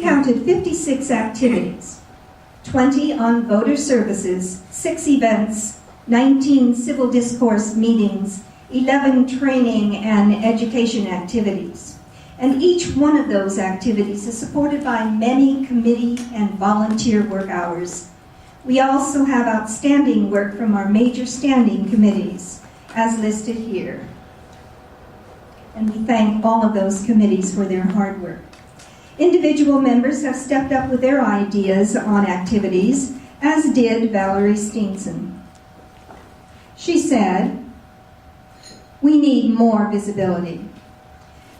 counted 56 activities, 20 on voter services, 6 events, 19 civil discourse meetings, 11 training and education activities. And each one of those activities is supported by many committee and volunteer work hours. We also have outstanding work from our major standing committees, as listed here. And we thank all of those committees for their hard work. Individual members have stepped up with their ideas on activities, as did Valerie Steenson. She said, "We need more visibility."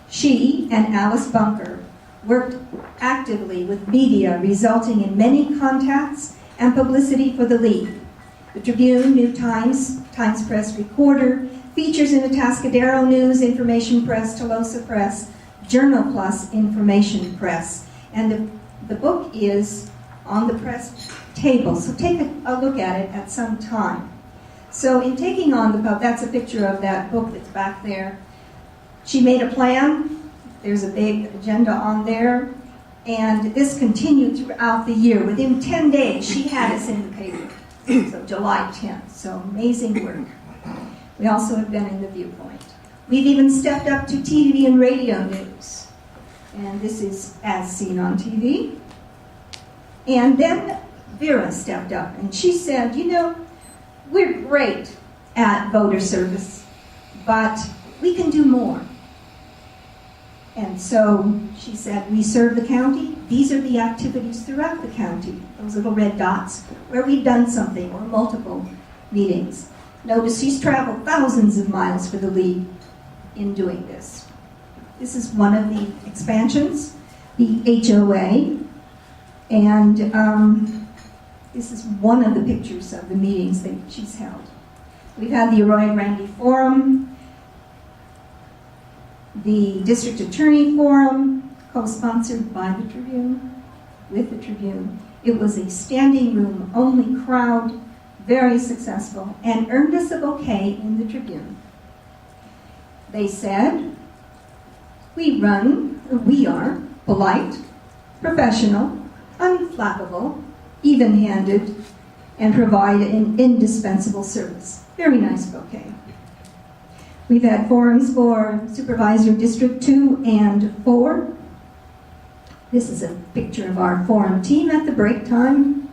She and Alice Bunker worked actively with media, resulting in many contacts and publicity for the League. The Tribune, New Times, Times Press Recorder, features in the Atascadero News, Information Press, Tolosa Press, Journal Plus, Information Press. And the book is on the press table, so take a look at it at some time. So in taking on the book, that's a picture of that book that's back there. She made a plan. There's a big agenda on there. And this continued throughout the year. Within 10 days, she had us in the paper. So July 10th. So amazing work. We also have been in the Viewpoint. We've even stepped up to TV and radio news. And this is as seen on TV. And then Vera stepped up and she said, "You know, we're great at voter service, but we can do more." And so she said, "We serve the county. These are the activities throughout the county, those little red dots, where we've done something or multiple meetings." Notice she's traveled thousands of miles for the League in doing this. This is one of the expansions, the HOA, and this is one of the pictures of the meetings that she's held. We've had the Arroyo Grande Forum, the District Attorney Forum, co-sponsored by the Tribune, with the Tribune. It was a standing room only crowd, very successful, and earned us a bouquet in the Tribune. They said, we are polite, professional, unflappable, even-handed, and provide an indispensable service. Very nice bouquet. We've had forums for Supervisor District 2 and 4. This is a picture of our forum team at the break time.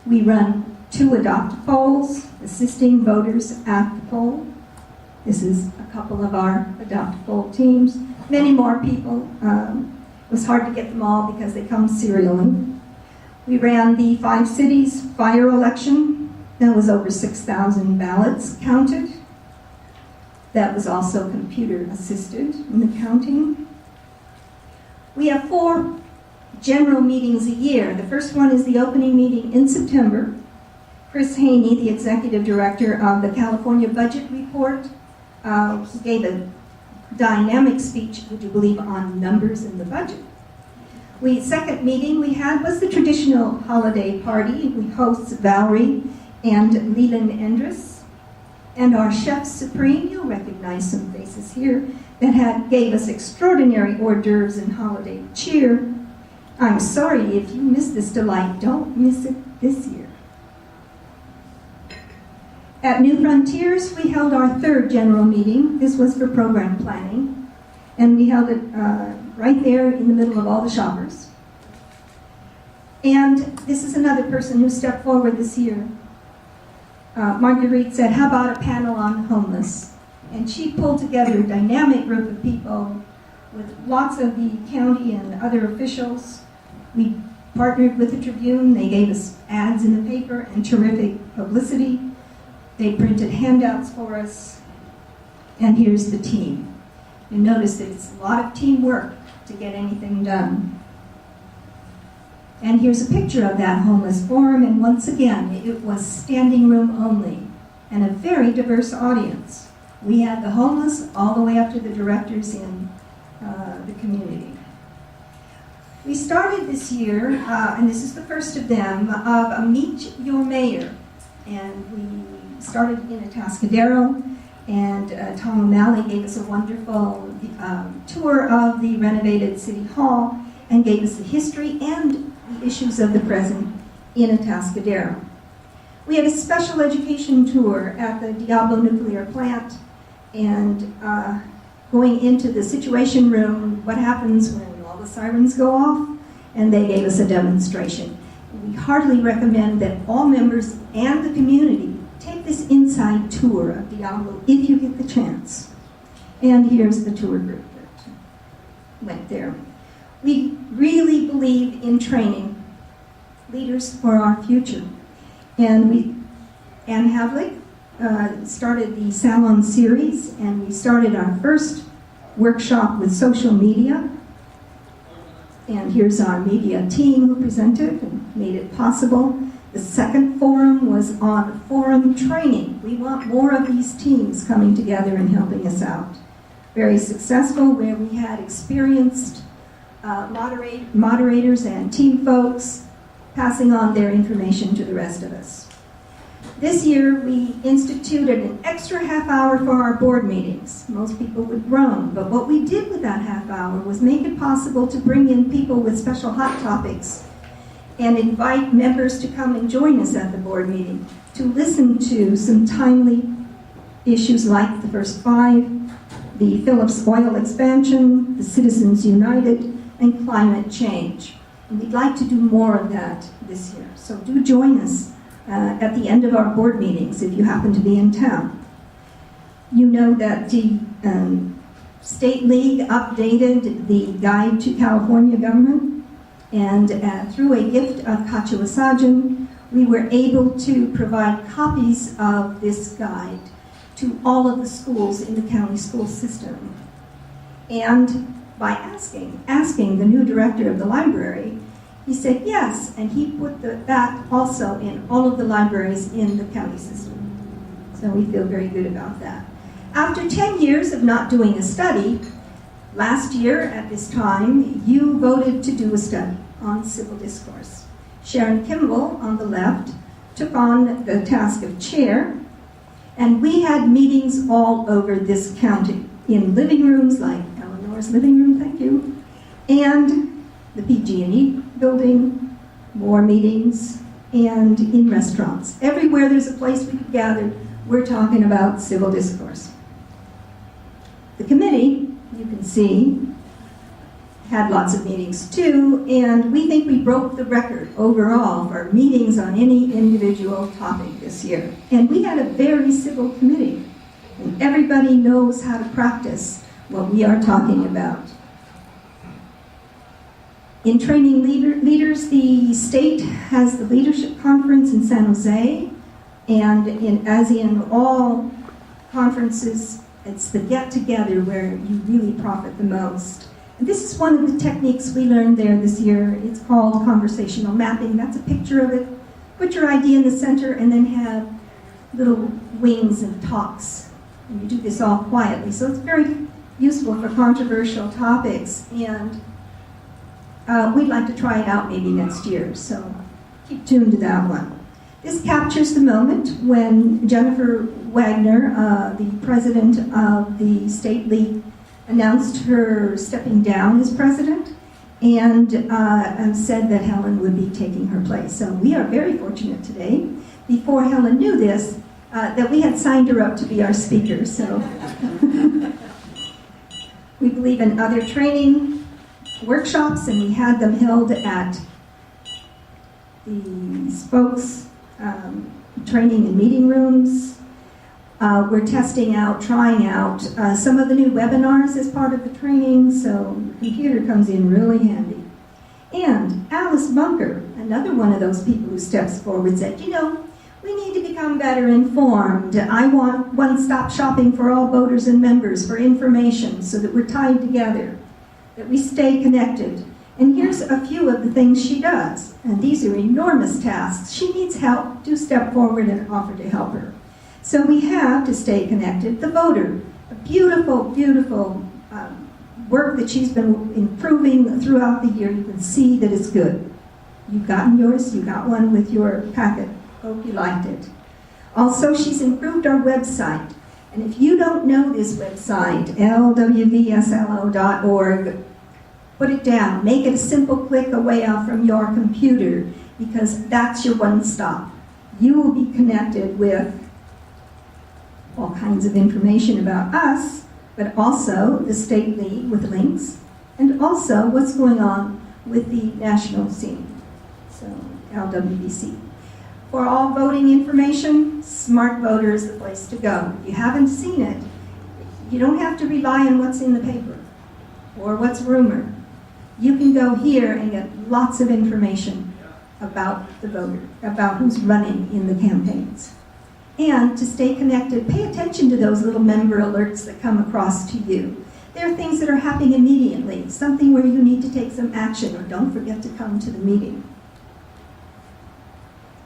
We run 2 adopt polls, assisting voters at the poll. This is a couple of our adopt poll teams. Many more people. It was hard to get them all because they come serially. We ran the 5 cities fire election. That was over 6,000 ballots counted. That was also computer assisted in the counting. We have 4 general meetings a year. The first one is the opening meeting in September. Chris Haney, the executive director of the California Budget Report, gave a dynamic speech, would you believe, on numbers in the budget. Second meeting we had was the traditional holiday party. We host Valerie and Leland Endress. And our chef supreme, you'll recognize some faces here, that gave us extraordinary hors d'oeuvres and holiday cheer. I'm sorry if you missed this delight. Don't miss it this year. At New Frontiers, we held our 3rd general meeting. This was for program planning. And we held it right there in the middle of all the shoppers. And this is another person who stepped forward this year. Marguerite said, "How about a panel on homeless?" And she pulled together a dynamic group of people with lots of the county and other officials. We partnered with the Tribune. They gave us ads in the paper and terrific publicity. They printed handouts for us. And here's the team. You notice that it's a lot of teamwork to get anything done. And here's a picture of that homeless forum, and once again, it was standing room only, and a very diverse audience. We had the homeless all the way up to the directors in the community. We started this year, and this is the first of them, of a Meet Your Mayor. And we started in Atascadero, and Tom O'Malley gave us a wonderful tour of the renovated City Hall. and gave us the history and the issues of the present in Atascadero. We had a special education tour at the Diablo nuclear plant, and going into the situation room, what happens when all the sirens go off, and they gave us a demonstration. We heartily recommend that all members and the community take this inside tour of Diablo if you get the chance. And here's the tour group that went there. We really believe in training leaders for our future. And Anne Havlick started the Salon series, and we started our first workshop with social media. And here's our media team who presented and made it possible. The second forum was on forum training. We want more of these teams coming together and helping us out. Very successful, where we had experienced moderators and team folks passing on their information to the rest of us. This year, we instituted an extra half hour for our board meetings. Most people would groan, but what we did with that half hour was make it possible to bring in people with special hot topics and invite members to come and join us at the board meeting to listen to some timely issues like the first 5, the Phillips oil expansion, the Citizens United, and climate change. And we'd like to do more of that this year. So do join us at the end of our board meetings if you happen to be in town. You know that the State League updated the guide to California government, and through a gift of Kachuasajan, we were able to provide copies of this guide to all of the schools in the county school system. And by asking the new director of the library, he said yes, and he put that also in all of the libraries in the county system. So we feel very good about that. After 10 years of not doing a study, last year at this time, you voted to do a study on civil discourse. Sharon Kimball, on the left, took on the task of chair, and we had meetings all over this county, in living rooms like Eleanor's living room, thank you, and the PG&E building, more meetings, and in restaurants. Everywhere there's a place we could gather, we're talking about civil discourse. The committee, you can see, had lots of meetings too, and we think we broke the record overall for meetings on any individual topic this year. And we had a very civil committee, and everybody knows how to practice what we are talking about. In training leaders, the state has the leadership conference in San Jose, and as in all conferences, it's the get-together where you really profit the most. And this is one of the techniques we learned there this year. It's called conversational mapping. That's a picture of it. Put your idea in the center and then have little wings and talks. And you do this all quietly. So it's very useful for controversial topics. And we'd like to try it out maybe next year. So keep tuned to that one. This captures the moment when Jennifer Wagner, the president of the State League, announced her stepping down as president and said that Helen would be taking her place. So we are very fortunate today, before Helen knew this, that we had signed her up to be our speaker. So we believe in other training workshops, and we had them held at the spokes training and meeting rooms. We're testing out, trying out some of the new webinars as part of the training, so the computer comes in really handy. And Alice Bunker, another one of those people who steps forward, said, you know, we need to become better informed. I want one-stop shopping for all voters and members for information so that we're tied together, that we stay connected. And here's a few of the things she does. And these are enormous tasks. She needs help. Do step forward and offer to help her. So we have, to stay connected, the voter. A beautiful, beautiful work that she's been improving throughout the year. You can see that it's good. You've gotten yours. You got one with your packet. Hope you liked it. Also, she's improved our website. And if you don't know this website, lwvslo.org, Put it down. Make it a simple click away off from your computer, because that's your one stop. You will be connected with all kinds of information about us, but also the State League with links, and also what's going on with the national scene, so LWVC. For all voting information, Smart Voter is the place to go. If you haven't seen it, you don't have to rely on what's in the paper or what's rumored. You can go here and get lots of information about the voter, about who's running in the campaigns. And to stay connected, pay attention to those little member alerts that come across to you. There are things that are happening immediately, something where you need to take some action, or don't forget to come to the meeting.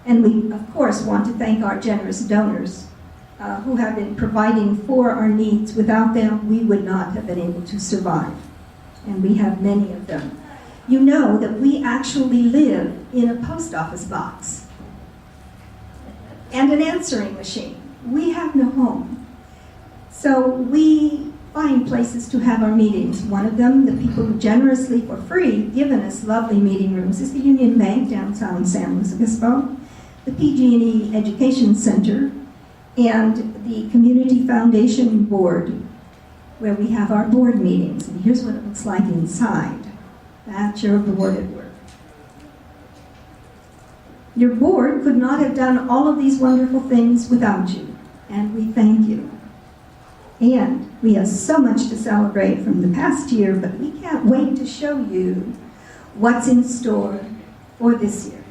And we, of course, want to thank our generous donors who have been providing for our needs. Without them, we would not have been able to survive. And we have many of them. You know that we actually live in a post office box and an answering machine. We have no home. So we find places to have our meetings. One of them, the people who generously, for free, given us lovely meeting rooms, is the Union Bank downtown San Luis Obispo, the PG&E Education Center, and the Community Foundation Board, where we have our board meetings. And here's what it looks like inside. That's your board at work. Your board could not have done all of these wonderful things without you, and we thank you. And we have so much to celebrate from the past year, but we can't wait to show you what's in store for this year.